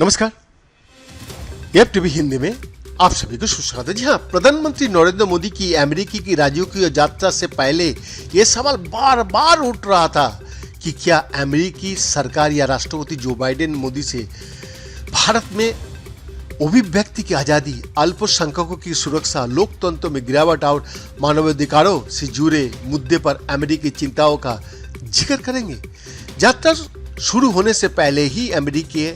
नमस्कार, F TV Hindi में आप सभी को सुस्वागत है। जी हाँ, प्रधानमंत्री नरेंद्र मोदी की अमेरिकी की राजकीय यात्रा से पहले ये सवाल बार बार उठ रहा था कि क्या अमेरिकी सरकार या राष्ट्रपति जो बाइडेन मोदी से भारत में अभिव्यक्ति की आजादी, अल्पसंख्यकों की सुरक्षा, लोकतंत्र में गिरावट और मानवाधिकारों से जुड़े मुद्दे पर अमेरिकी चिंताओं का जिक्र करेंगे। यात्रा शुरू होने से पहले ही अमेरिकी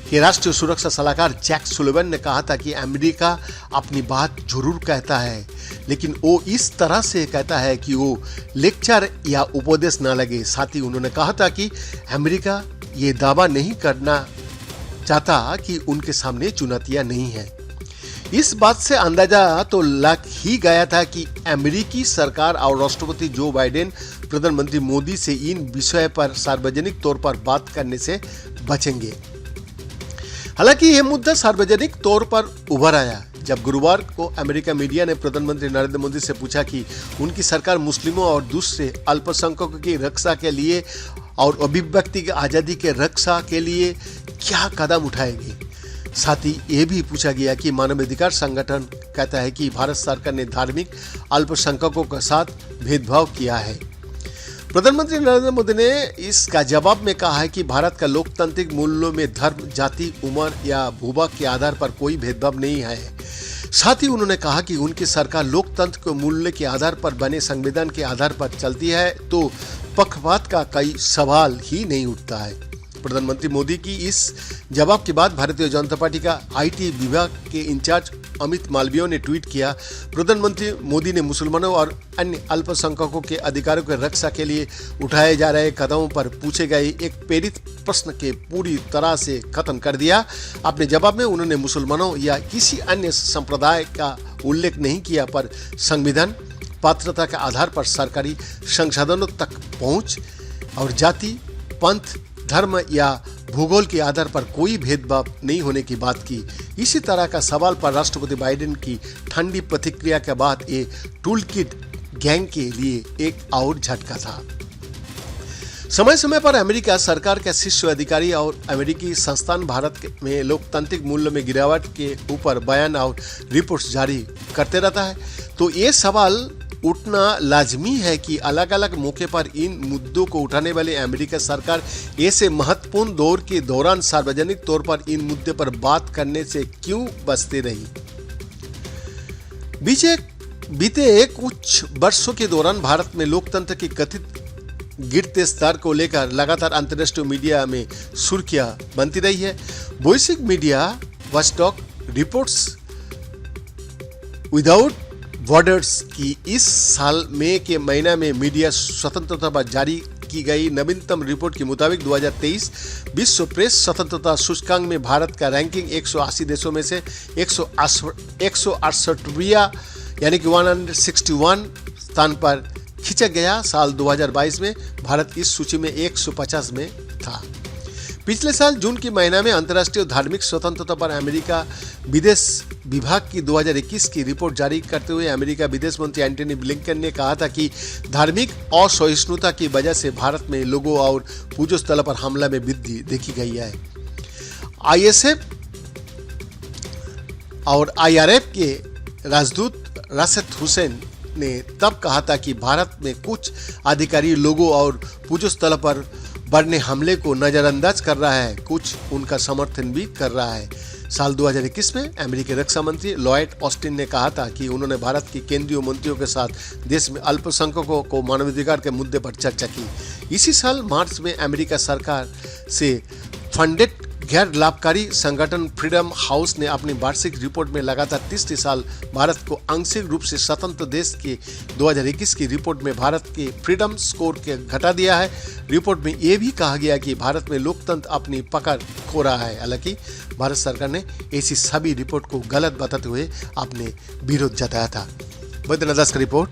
के राष्ट्रीय सुरक्षा सलाहकार जैक सुलिवन ने कहा था कि अमेरिका अपनी बात जरूर कहता है, लेकिन वो इस तरह से कहता है कि वो लेक्चर या उपदेश ना लगे। साथ ही उन्होंने कहा था कि अमेरिका ये दावा नहीं करना चाहता कि उनके सामने चुनौतियां नहीं है। इस बात से अंदाजा तो लग ही गया था कि अमेरिकी सरकार और राष्ट्रपति जो बाइडेन प्रधानमंत्री मोदी से इन विषय पर सार्वजनिक तौर पर बात करने से बचेंगे। हालांकि यह मुद्दा सार्वजनिक तौर पर उभर आया जब गुरुवार को अमेरिका मीडिया ने प्रधानमंत्री नरेंद्र मोदी से पूछा कि उनकी सरकार मुस्लिमों और दूसरे अल्पसंख्यकों की रक्षा के लिए और अभिव्यक्ति की आज़ादी के रक्षा के लिए क्या कदम उठाएगी। साथ ही ये भी पूछा गया कि मानवाधिकार संगठन कहता है कि भारत सरकार ने धार्मिक अल्पसंख्यकों के साथ भेदभाव किया है। प्रधानमंत्री नरेंद्र मोदी ने इसका जवाब में कहा है कि भारत का लोकतांत्रिक मूल्यों में धर्म, जाति, उम्र या भूभाग के आधार पर कोई भेदभाव नहीं है। साथ ही उन्होंने कहा कि उनकी सरकार लोकतंत्र के मूल्य के आधार पर बने संविधान के आधार पर चलती है, तो पक्षपात का कोई सवाल ही नहीं उठता है। प्रधानमंत्री मोदी की इस जवाब के बाद भारतीय जनता पार्टी का आईटी विभाग के इंचार्ज अमित मालवीय ने ट्वीट किया, प्रधानमंत्री मोदी ने मुसलमानों और अन्य अल्पसंख्यकों के अधिकारों की रक्षा के लिए उठाए जा रहे कदमों पर पूछे गए एक प्रेरित प्रश्न के पूरी तरह से खत्म कर दिया। अपने जवाब में उन्होंने मुसलमानों या किसी अन्य संप्रदाय का उल्लेख नहीं किया, पर संविधान, पात्रता के आधार पर सरकारी संसाधनों तक पहुंच और जाति, पंथ, धर्म या भूगोल के आधार पर कोई भेदभाव नहीं होने की बात की। इसी तरह का सवाल पर राष्ट्रपति बाइडेन की ठंडी प्रतिक्रिया के बाद ये टूल किट गैंग के लिए एक और झटका था। समय समय पर अमेरिका सरकार के शीर्ष अधिकारी और अमेरिकी संस्थान भारत में लोकतांत्रिक मूल्य में गिरावट के ऊपर बयान और रिपोर्ट्स जारी करते रहता है, तो ये सवाल उठना लाजमी है कि अलग अलग मौके पर इन मुद्दों को उठाने वाली अमेरिका सरकार ऐसे महत्वपूर्ण दौर के दौरान सार्वजनिक तौर पर इन मुद्दे पर बात करने से क्यों बचती रही। बीते कुछ वर्षों के दौरान भारत में लोकतंत्र की कथित गिरते स्तर को लेकर लगातार अंतर्राष्ट्रीय मीडिया में सुर्खियां बनती रही है। वैश्विक media watchdog reports without borders की इस साल मई के महीना में मीडिया स्वतंत्रता पर जारी की गई नवीनतम रिपोर्ट के मुताबिक 2023 विश्व प्रेस स्वतंत्रता सूचकांक में भारत का रैंकिंग 180 देशों में से 168वां यानी कि 161 स्थान पर खींचा गया। साल 2022 में भारत इस सूची में 150 में था। पिछले साल जून के महीना में अंतर्राष्ट्रीय धार्मिक स्वतंत्रता पर अमेरिका विदेश विभाग की 2021 की रिपोर्ट जारी करते हुए अमेरिका विदेश मंत्री एंटनी ब्लिंकन ने कहा था कि धार्मिक असहिष्णुता की वजह से भारत में लोगों और पूजो स्थलों पर हमला में वृद्धि देखी गई है। आईएसएफ और आईआरएफ के राजदूत राशिद हुसैन ने तब कहा था कि भारत में कुछ अधिकारी लोगों और पूजो स्थलों पर बढ़ने हमले को नजरअंदाज कर रहा है, कुछ उनका समर्थन भी कर रहा है। साल 2021 में अमेरिकी रक्षा मंत्री लॉयड ऑस्टिन ने कहा था कि उन्होंने भारत की केंद्रीय मंत्रियों के साथ देश में अल्पसंख्यकों को मानवाधिकार के मुद्दे पर चर्चा की। इसी साल मार्च में अमेरिका सरकार से फंडेड गैर लाभकारी संगठन फ्रीडम हाउस ने अपनी वार्षिक रिपोर्ट में लगातार तीसरे साल भारत को आंशिक रूप से स्वतंत्र देश के 2021 की रिपोर्ट में भारत के फ्रीडम स्कोर के घटा दिया है। रिपोर्ट में यह भी कहा गया कि भारत में लोकतंत्र अपनी पकड़ खो रहा है। हालांकि भारत सरकार ने ऐसी सभी रिपोर्ट को गलत बताते हुए अपने विरोध जताया था। वैद्यनाथ दास का रिपोर्ट।